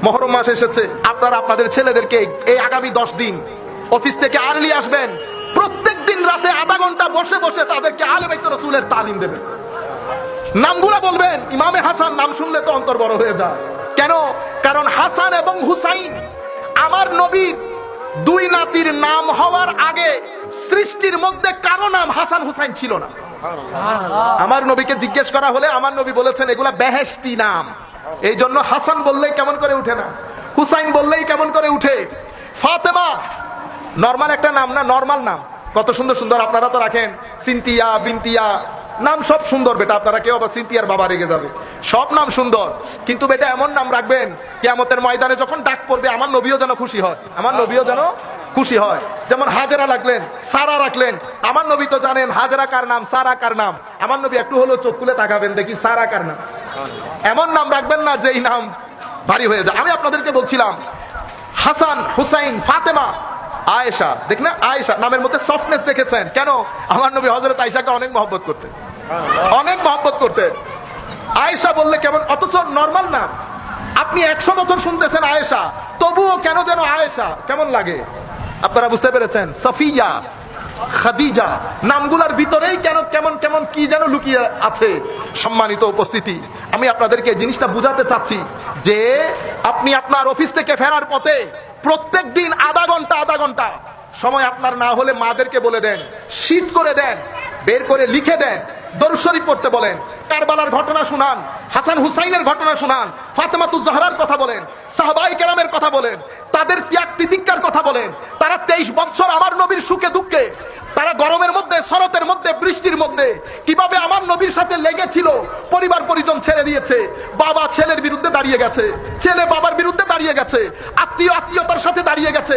মহরম মাস এসেছে, আপনারা আপনাদের ছেলেদেরকে এই আগামী 10 দিন অফিস থেকে আর্লি আসবেন, প্রত্যেক দিন রাতে আধা ঘন্টা বসে বসে তাদেরকে আলে বাইত রাসূলের তালিম দেবেন। নামগুলো বলবেন। ইমামে হাসান নাম শুনলে তো অন্তর বড় হয়ে যায়। কেন? কারণ হাসান এবং হুসাইন আমার নবীর দুই নাতির নাম হওয়ার আগে সৃষ্টির মধ্যে কারো নাম হাসান হুসাইন ছিল না। আমার নবীকে জিজ্ঞেস করা হলে আমার নবী বলেছেন এগুলা বেহেশতি নাম। এই জন্য হাসান বললেই কেমন করে উঠে না, হুসাইন বললেই কেমন করে উঠে। ফাতেমা নরমাল একটা নাম না, নরমাল নাম। কত সুন্দর সুন্দর আপনারা তো রাখেন, সিনতিয়া, বিনতিয়া, নাম সব সুন্দর বেটা। আপনারা কেউ আবার সিনতিয়ার বাবা রেগে যাবে, সব নাম সুন্দর, কিন্তু বেটা এমন নাম রাখবেন কিয়ামতের ময়দানে যখন ডাক পড়বে আমার নবীও যেন খুশি হয়, আমার নবীও যেন খুশি হয়। যেমন হাজেরা রাখলেন, সারা রাখলেন, আমার নবী তো জানেন হাজেরা কার নাম, সারা কার নাম। আমার নবী একটু হলেও চোখ খুলে তাকাবেন, দেখি সারা কার নাম। এমন নাম রাখবেন না যেই নাম ভারী হয়ে যায়। আমি আপনাদেরকে বলছিলাম হাসান, হুসাইন, ফাতেমা, আয়েশা, দেখ না আয়েশা নামের মধ্যে সফটনেস দেখেছেন? কেন? আমার নবী হযরত আয়েশাকে অনেক মহব্বত করতেন, অনেক মহব্বত করতেন। আয়েশা বললে কেমন, অথচ নরমাল নাম। আপনি 100 বছর শুনতেছেন আয়েশা, তবুও কেন যেন আয়েশা কেমন লাগে। আপনারা বুঝতে পেরেছেন? সাফিয়া, খাদিজা, নামগুলার ভিতরেই কেন কেমন কেমন কি যেন লুকিয়ে আছে। সম্মানিত উপস্থিতি, আমি আপনাদেরকে জিনিসটা বুঝাতে চাচ্ছি যে আপনি আপনার অফিস থেকে ফেরার পথে প্রত্যেক দিন আধা ঘন্টা সময় আপনার না হলে মাদেরকে বলে দেন, শীত করে দেন, বের করে লিখে দেন, দরুদ শরীফ পড়তে বলেন, কারবালার ঘটনা শুনান, হাসান হুসাইনের ঘটনা শুনান, ফাতেমাতুজ জাহরার কথা বলেন, সাহাবায়ে কেরামের কথা বলেন, তাদের ত্যাগ তিতিক্ষার কথা বলেন। তারা 23 বছর আমার নবীর সুখে দুঃখে, তারা গরমের মধ্যে, শরতের মধ্যে, বৃষ্টির মধ্যে কিভাবে আমার নবীর সাথে লেগেছিল। পরিবার পরিজন ছেড়ে দিয়েছে, বাবা ছেলের বিরুদ্ধে দাঁড়িয়ে গেছে, ছেলে বাবার বিরুদ্ধে দাঁড়িয়ে গেছে, আত্মীয়তার সাথে দাঁড়িয়ে গেছে,